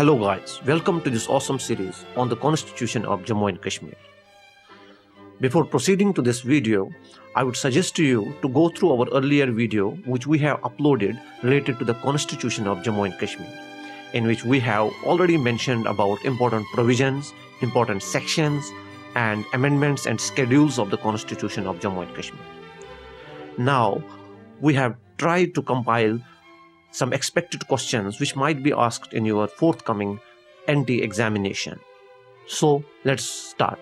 Hello guys, welcome to this awesome series on the Constitution of Jammu and Kashmir. Before proceeding to this video, I would suggest to you to go through our earlier video which we have uploaded related to the Constitution of Jammu and Kashmir, in which we have already mentioned about important provisions, important sections and amendments and schedules of the Constitution of Jammu and Kashmir. Now, we have tried to compile some expected questions which might be asked in your forthcoming NT examination. So let's start.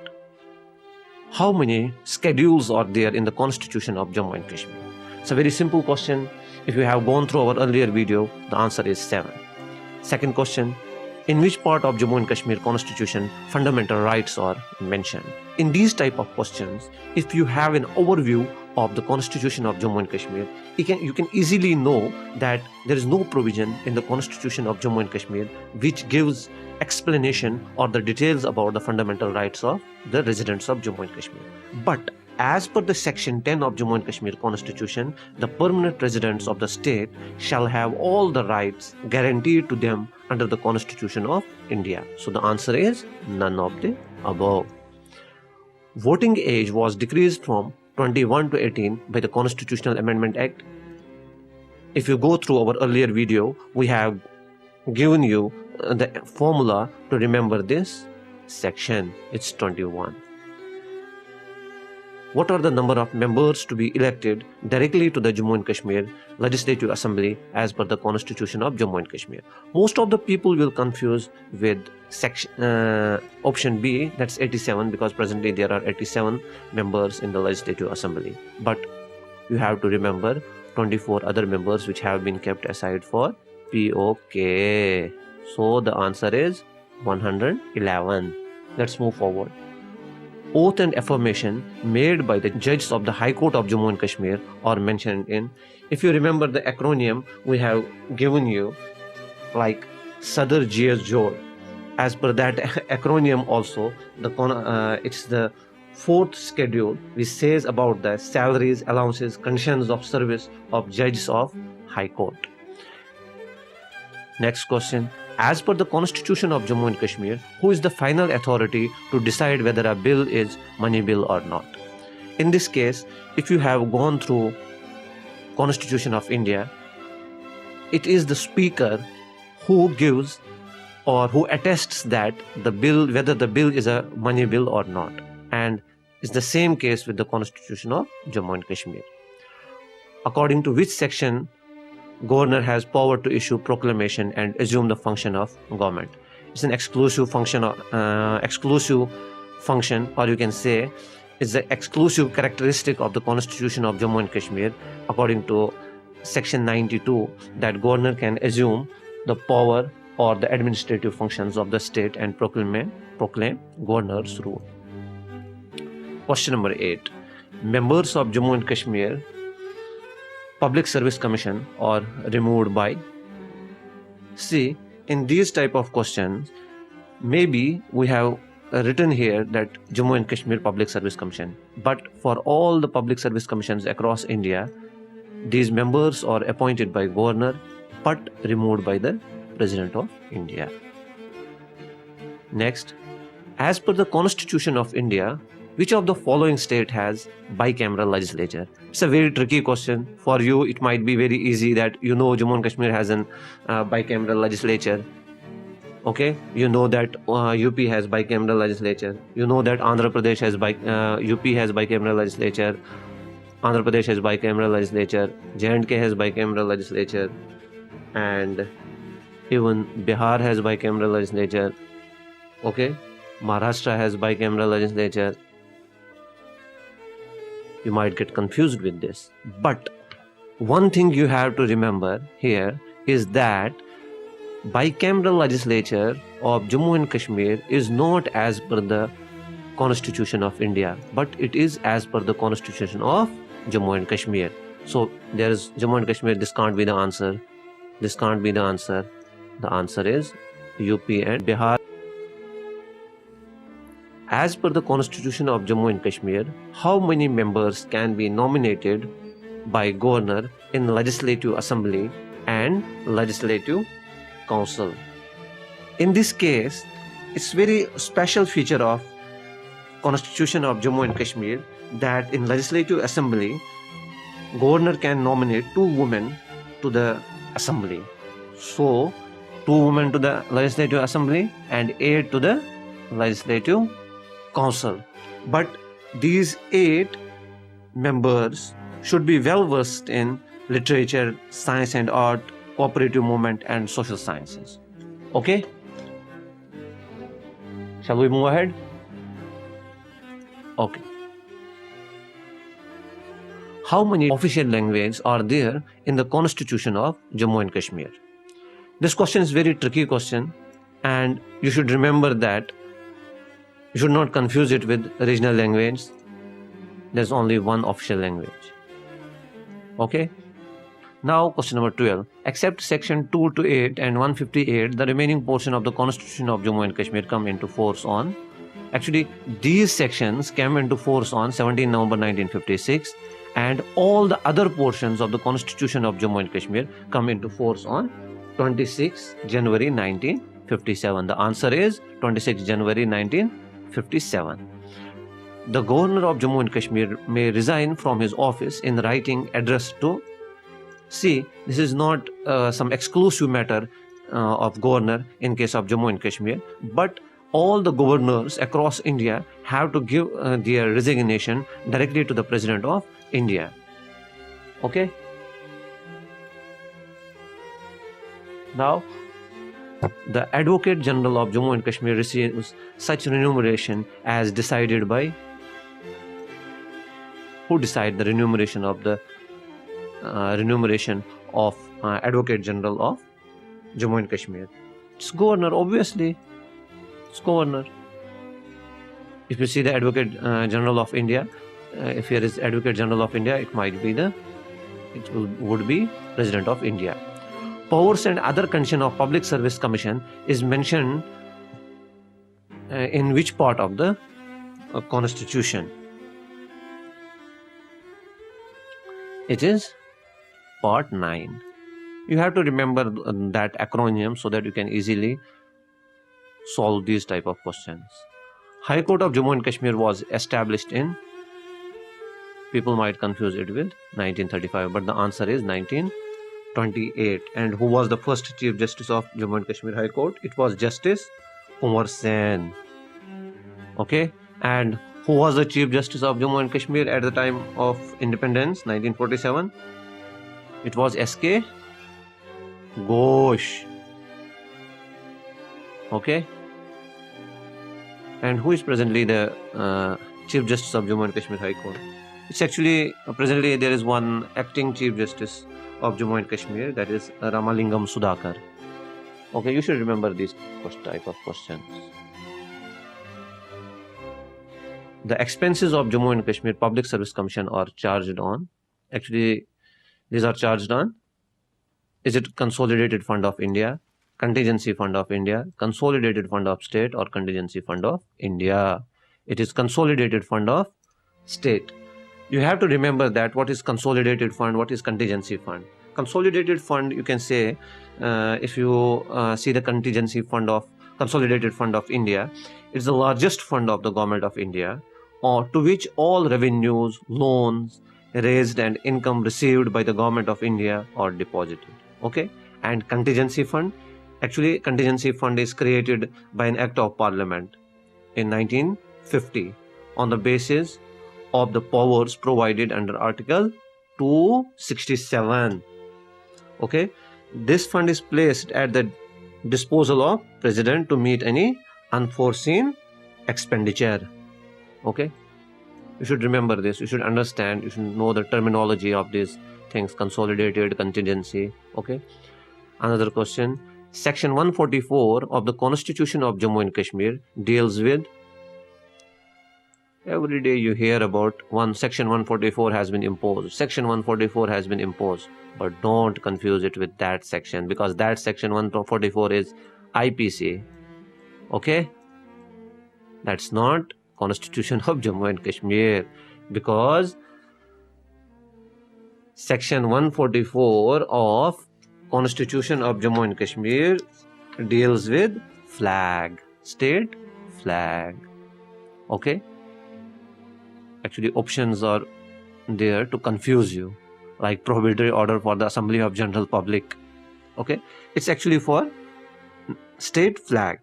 How many schedules are there in the Constitution of Jammu and Kashmir? It's a very simple question. If you have gone through our earlier video, the answer is 7. Second question, in which part of Jammu and Kashmir Constitution fundamental rights are mentioned? In these type of questions, if you have an overview of the Constitution of Jammu and Kashmir, you can easily know that there is no provision in the Constitution of Jammu and Kashmir which gives explanation or the details about the fundamental rights of the residents of Jammu and Kashmir. But as per the section 10 of Jammu and Kashmir Constitution, the permanent residents of the state shall have all the rights guaranteed to them under the Constitution of India. So the answer is none of the above. Voting age was decreased from 21 to 18 by the Constitutional Amendment Act. If you go through our earlier video, we have given you the formula to remember this section. It's 21. What are the number of members to be elected directly to the Jammu and Kashmir Legislative Assembly as per the Constitution of Jammu and Kashmir? Most of the people will confuse with option B, that's 87, because presently there are 87 members in the Legislative Assembly. But you have to remember 24 other members which have been kept aside for POK. So the answer is 111. Let's move forward. Oath and affirmation made by the judges of the High Court of Jammu and Kashmir are mentioned in, if you remember the acronym we have given you, like Sadr GS Jod. As per that acronym also, it's the 4th schedule which says about the salaries, allowances, conditions of service of judges of High Court. Next question. As per the Constitution of Jammu and Kashmir, who is the final authority to decide whether a bill is money bill or not? In this case, if you have gone through Constitution of India, it is the Speaker who gives or who attests that the bill, whether the bill is a money bill or not. And it's the same case with the Constitution of Jammu and Kashmir. According to which section Governor has power to issue proclamation and assume the function of government? It's an exclusive function, or you can say it's the exclusive characteristic of the Constitution of Jammu and Kashmir, according to section 92, that governor can assume the power or the administrative functions of the state and proclaim governor's rule. Question number 8. Members of Jammu and Kashmir Public Service Commission are removed by. See, in these type of questions, maybe we have written here that Jammu and Kashmir Public Service Commission, but for all the public service commissions across India, these members are appointed by governor but removed by the President of India. Next, as per the Constitution of India, which of the following state has bicameral legislature? It's a very tricky question. For you, it might be very easy that you know Jammu and Kashmir has an bicameral legislature. Okay, you know that UP has bicameral legislature. You know that Andhra Pradesh has UP has bicameral legislature. Andhra Pradesh has bicameral legislature. J&K has bicameral legislature, and even Bihar has bicameral legislature. Okay, Maharashtra has bicameral legislature. You might get confused with this. But one thing you have to remember here is that bicameral legislature of Jammu and Kashmir is not as per the Constitution of India, but it is as per the Constitution of Jammu and Kashmir. So there is Jammu and Kashmir, this can't be the answer. This can't be the answer. The answer is UP and Bihar. As per the Constitution of Jammu and Kashmir, how many members can be nominated by governor in Legislative Assembly and Legislative Council? In this case, it's very special feature of Constitution of Jammu and Kashmir that in Legislative Assembly, Governor can nominate 2 women to the Assembly. So, 2 women to the Legislative Assembly and 8 to the Legislative Council. But these 8 members should be well versed in literature, science and art, cooperative movement and social sciences. Okay? Shall we move ahead? Okay. How many official languages are there in the Constitution of Jammu and Kashmir? This question is very tricky question, and you should remember that you should not confuse it with regional language. There's only one official language. Okay? Now question number 12. Except section 2 to 8 and 158, the remaining portion of the Constitution of Jammu and Kashmir come into force on. Actually, these sections came into force on 17 November 1956, and all the other portions of the Constitution of Jammu and Kashmir come into force on 26 January 1957. The answer is 26 January 1957. The Governor of Jammu and Kashmir may resign from his office in writing addressed to. See, this is not some exclusive matter of governor in case of Jammu and Kashmir, but all the governors across India have to give their resignation directly to the President of India. Okay? Now, the Advocate General of Jammu and Kashmir receives such remuneration as decided by. Who decide the remuneration of the Advocate General of Jammu and Kashmir? It's Governor, obviously. It's Governor. If you see the Advocate General of India, if here is Advocate General of India, it would be President of India. Powers and other condition of Public Service Commission is mentioned in which part of the Constitution? It is part 9. You have to remember that acronym so that you can easily solve these type of questions. High Court of Jammu and Kashmir was established in, people might confuse it with 1935, but the answer is 1928. And who was the first Chief Justice of Jammu and Kashmir High Court? It was Justice Umar Sen. Okay? And who was the Chief Justice of Jammu and Kashmir at the time of independence, 1947? It was S.K. Ghosh. Okay? And who is presently the Chief Justice of Jammu and Kashmir High Court? It's actually, presently there is one acting Chief Justice of Jammu and Kashmir, that is Ramalingam Sudhakar. Okay, you should remember these type of questions. The expenses of Jammu and Kashmir Public Service Commission are charged on. Actually, these are charged on. Is it Consolidated Fund of India, Contingency Fund of India, Consolidated Fund of State, or Contingency Fund of India? It is Consolidated Fund of State. You have to remember that what is Consolidated Fund, what is Contingency Fund. Consolidated Fund, you can say, if you see the Contingency Fund of Consolidated Fund of India, it's the largest fund of the Government of India, or to which all revenues, loans raised and income received by the Government of India are deposited. Okay? And Contingency Fund, actually Contingency Fund is created by an Act of Parliament in 1950 on the basis of the powers provided under Article 267. Okay? This fund is placed at the disposal of President to meet any unforeseen expenditure. Okay? You should remember this. You should understand. You should know the terminology of these things. Consolidated, contingency. Okay? Another question. Section 144 of the Constitution of Jammu and Kashmir deals with. Every day you hear about Section 144 has been imposed. Section 144 has been imposed. But don't confuse it with that section, because that Section 144 is IPC. Okay? That's not Constitution of Jammu and Kashmir, because Section 144 of Constitution of Jammu and Kashmir deals with flag. State flag. Okay? Actually, options are there to confuse you, like prohibitory order for the assembly of general public. Okay? It's actually for state flag.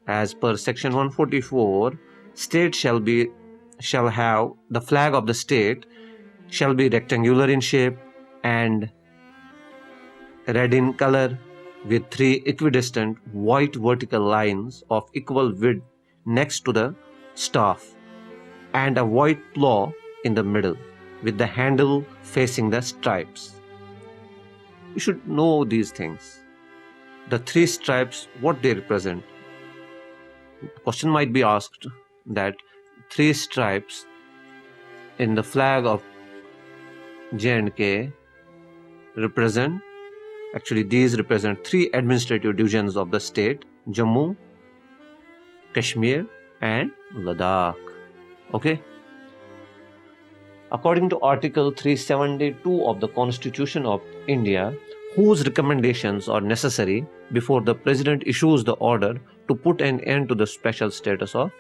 As per section 144, state shall have the flag of the state shall be rectangular in shape and red in color, with 3 equidistant white vertical lines of equal width next to the staff, and a white plough in the middle, with the handle facing the stripes. You should know these things. The 3 stripes, what they represent. The question might be asked that 3 stripes in the flag of J&K represent, actually these represent 3 administrative divisions of the state: Jammu, Kashmir and Ladakh. Okay? According to Article 372 of the Constitution of India, whose recommendations are necessary before the President issues the order to put an end to the special status to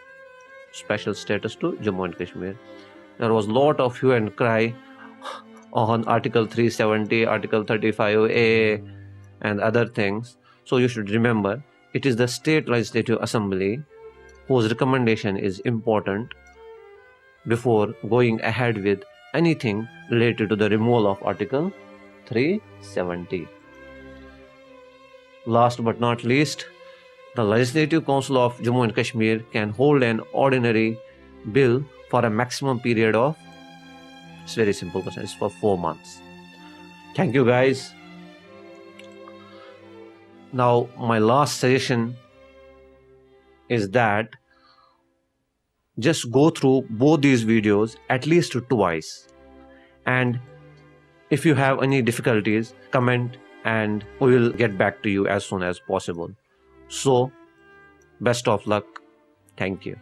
Jammu and Kashmir. There was a lot of hue and cry on Article 370, Article 35A and other things. So you should remember, it is the State Legislative Assembly whose recommendation is important before going ahead with anything related to the removal of Article 370. Last but not least, the Legislative Council of Jammu and Kashmir can hold an ordinary bill for a maximum period of, it's very simple question, it's for 4 months. Thank you guys. Now my last suggestion is that just go through both these videos at least twice, and if you have any difficulties, comment and we will get back to you as soon as possible. So, best of luck. Thank you.